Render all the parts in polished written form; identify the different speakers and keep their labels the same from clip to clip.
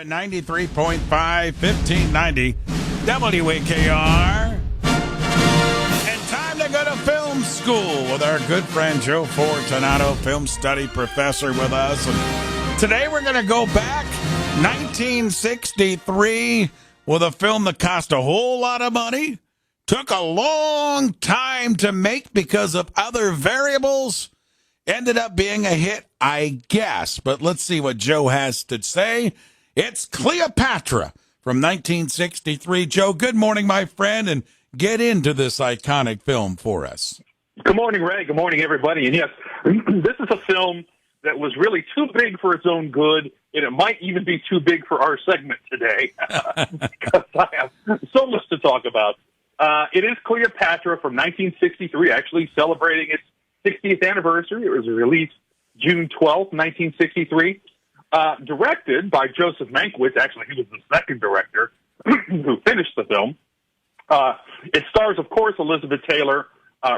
Speaker 1: at 93.5, 1590 WAKR. And time to go to film school with our good friend Joe Fortunato, film study professor with us. And today we're going to go back 1963 with a film that cost a whole lot of money, took a long time to make because of other variables, ended up being a hit, I guess. But let's see what Joe has to say. It's Cleopatra from 1963. Joe, good morning, my friend, and get into this iconic film for us.
Speaker 2: Good morning, Ray. Good morning, everybody. And yes, this is a film that was really too big for its own good, and it might even be too big for our segment today, because I have so much to talk about. It is Cleopatra from 1963, actually celebrating its 60th anniversary. It was released June 12th, 1963. Directed by Joseph Mankiewicz. Actually, he was the second director who finished the film. It stars, of course, Elizabeth Taylor,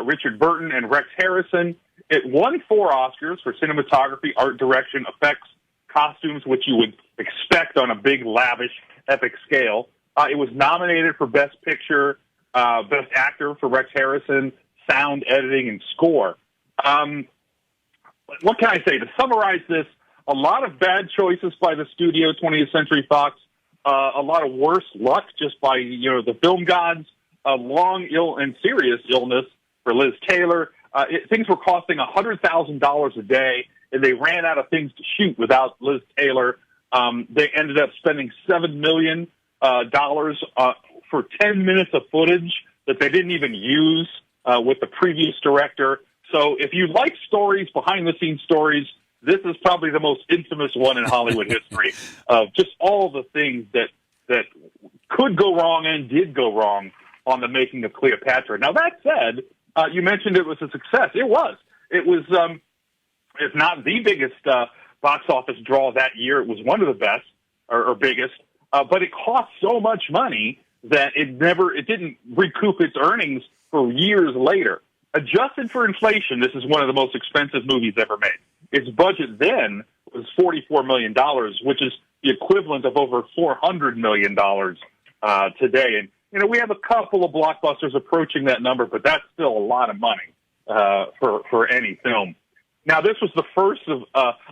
Speaker 2: Richard Burton, and Rex Harrison. It won 4 Oscars for cinematography, art direction, effects, costumes, which you would expect on a big, lavish, epic scale. It was nominated for Best Picture, Best Actor for Rex Harrison, sound editing, and score. What can I say? To summarize this, a lot of bad choices by the studio, 20th Century Fox, a lot of worse luck just by, the film gods, a long, and serious illness for Liz Taylor. Things were costing $100,000 a day, and they ran out of things to shoot without Liz Taylor. They ended up spending $7 million for 10 minutes of footage that they didn't even use with the previous director. So if you like stories, behind-the-scenes stories, this is probably the most infamous one in Hollywood history of just all the things that could go wrong and did go wrong on the making of Cleopatra. Now, that said, you mentioned it was a success. It was. It was, if not the biggest box office draw that year, it was one of the best or biggest, but it cost so much money that it didn't recoup its earnings for years later. Adjusted for inflation, this is one of the most expensive movies ever made. Its budget then was $44 million, which is the equivalent of over $400 million today. And, we have a couple of blockbusters approaching that number, but that's still a lot of money for any film. Now, this was the first of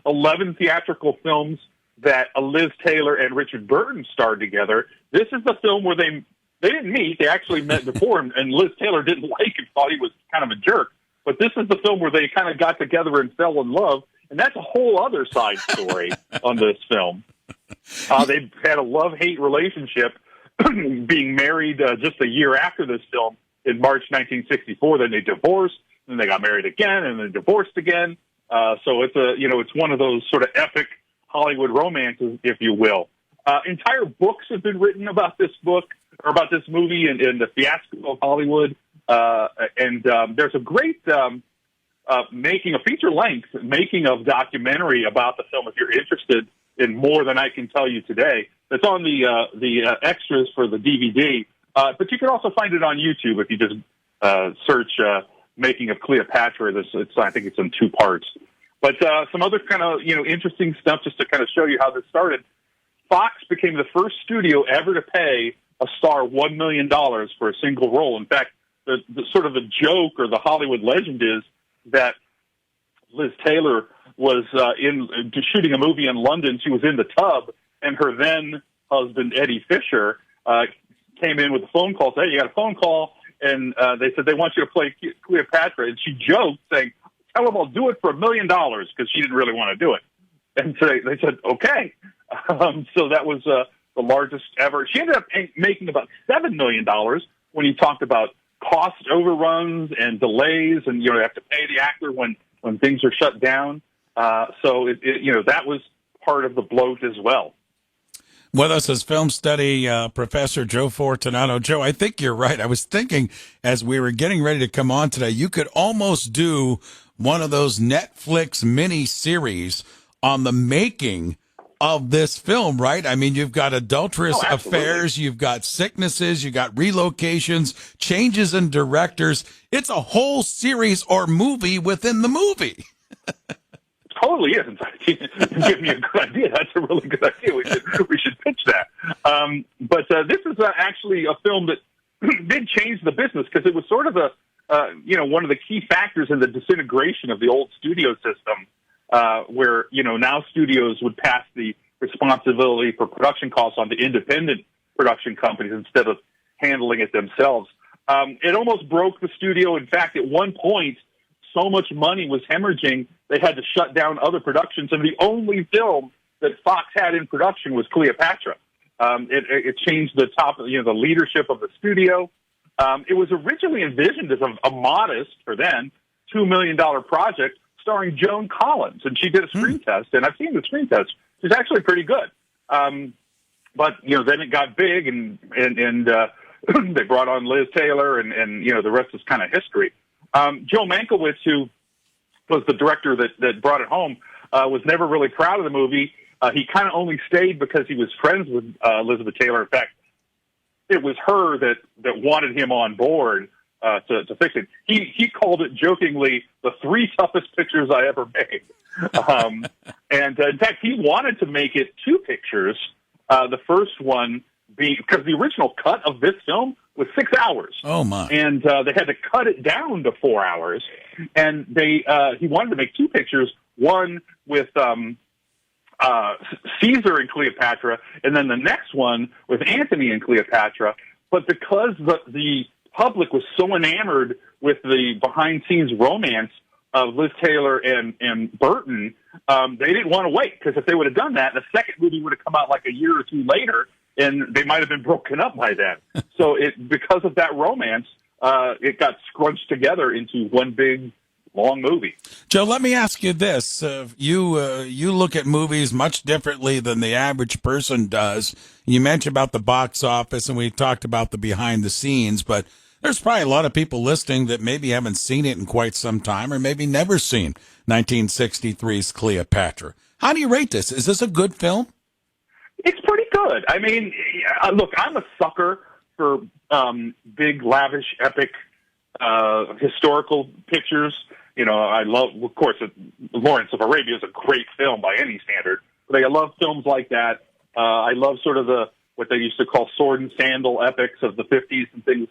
Speaker 2: 11 theatrical films that Liz Taylor and Richard Burton starred together. This is the film where they didn't meet. They actually met before, and Liz Taylor didn't like him, thought he was kind of a jerk. But this is the film where they kind of got together and fell in love, and that's a whole other side story on this film. They had a love-hate relationship, being married just a year after this film in March 1964. Then they divorced, then they got married again, and then divorced again. So it's it's one of those sort of epic Hollywood romances, if you will. Entire books have been written about this book or about this movie and the fiasco of Hollywood. There's a great making of documentary about the film if you're interested in more than I can tell you today. It's on the extras for the DVD, but you can also find it on YouTube if you just search "Making of Cleopatra." I think it's in 2 parts. But some other kind of interesting stuff just to kind of show you how this started. Fox became the first studio ever to pay a star $1 million for a single role. In fact, the sort of the joke or the Hollywood legend is that Liz Taylor was shooting a movie in London. She was in the tub, and her then husband, Eddie Fisher, came in with a phone call, said, "Hey, you got a phone call," and they said, "They want you to play Cleopatra." And she joked, saying, "Tell them I'll do it for $1 million," because she didn't really want to do it. And so they said, "Okay." So that was the largest ever. She ended up making about $7 million when you talked about cost overruns and delays, and you have to pay the actor when things are shut down. So that was part of the bloat as well.
Speaker 1: With us is film study professor Joe Fortunato. Joe, I think you're right. I was thinking as we were getting ready to come on today, you could almost do one of those Netflix mini series on the making of this film, right? I mean, you've got adulterous affairs, you've got sicknesses, you've got relocations, changes in directors. It's a whole series or movie within the movie.
Speaker 2: totally is. In fact, you give me a good idea. That's a really good idea. We should pitch that. But this is actually a film that did change the business because it was sort of one of the key factors in the disintegration of the old studio system, where now studios would pass the responsibility for production costs on to independent production companies instead of handling it themselves. It almost broke the studio. In fact, at one point, so much money was hemorrhaging, they had to shut down other productions, and the only film that Fox had in production was Cleopatra. It changed the the leadership of the studio. It was originally envisioned as a modest, for then, $2 million project starring Joan Collins, and she did a screen test, and I've seen the screen test. She's actually pretty good. But then it got big, and they brought on Liz Taylor, and the rest is kind of history. Joe Mankiewicz, who was the director that brought it home, was never really proud of the movie. He kind of only stayed because he was friends with Elizabeth Taylor. In fact, it was her that wanted him on board to fix it. He called it jokingly the 3 toughest pictures I ever made. And in fact, he wanted to make it 2 pictures. The first one being, because the original cut of this film was 6 hours.
Speaker 1: Oh my! And
Speaker 2: they had to cut it down to 4 hours. And he wanted to make 2 pictures. One with Caesar and Cleopatra, and then the next one with Antony and Cleopatra. But because the public was so enamored with the behind-scenes romance of Liz Taylor and Burton, they didn't want to wait, because if they would have done that, the second movie would have come out like a year or 2 later, and they might have been broken up by then. So because of that romance, it got scrunched together into one big, long movie.
Speaker 1: Joe, let me ask you this. You look at movies much differently than the average person does. You mentioned about the box office, and we talked about the behind the scenes, but there's probably a lot of people listening that maybe haven't seen it in quite some time, or maybe never seen 1963's Cleopatra. How do you rate this? Is this a good film?
Speaker 2: It's pretty good. I mean, look, I'm a sucker for big, lavish, epic historical pictures. I love, of course, Lawrence of Arabia is a great film by any standard. But I love films like that. I love sort of what they used to call sword and sandal epics of the 50s and things.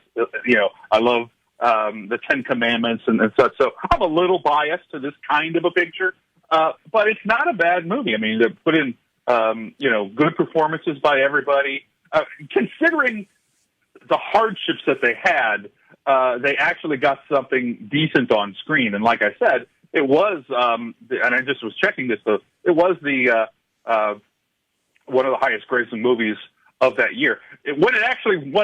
Speaker 2: I love the Ten Commandments and such. So I'm a little biased to this kind of a picture, but it's not a bad movie. I mean, they put in good performances by everybody. Considering the hardships that they had, they actually got something decent on screen. And like I said, it was, and I just was checking this, so it was one of the highest grossing movies of that year. When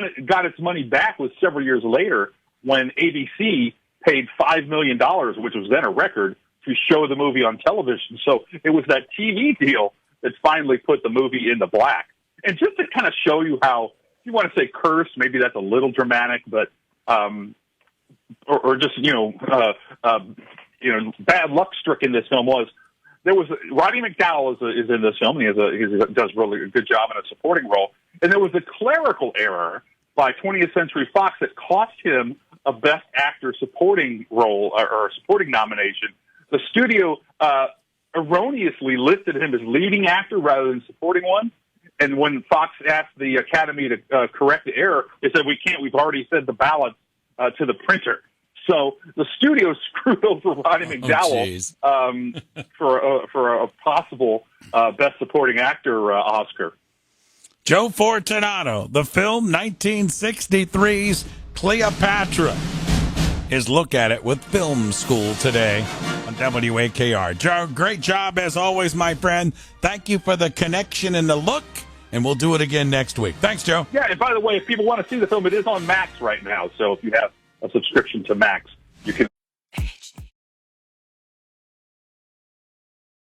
Speaker 2: it got its money back was several years later, when ABC paid $5 million, which was then a record, to show the movie on television. So it was that TV deal that finally put the movie in the black. And just to kind of show you how, if you want to say cursed, maybe that's a little dramatic, but or just bad luck stricken this film was. There was Roddy McDowall is in this film. He does really a good job in a supporting role, and there was a clerical error by 20th Century Fox that cost him a Best Actor supporting role or a supporting nomination. The studio erroneously listed him as leading actor rather than supporting one. And when Fox asked the Academy to correct the error, they said, "We can't. We've already sent the ballot to the printer." So the studio screwed over Roddy McDowall for a possible Best Supporting Actor Oscar.
Speaker 1: Joe Fortunato, the film 1963's Cleopatra. His look at it with Film School today on WAKR. Joe, great job as always, my friend. Thank you for the connection and the look, and we'll do it again next week. Thanks, Joe.
Speaker 2: Yeah, and by the way, if people want to see the film, it is on Max right now. So if you have a subscription to Max, you can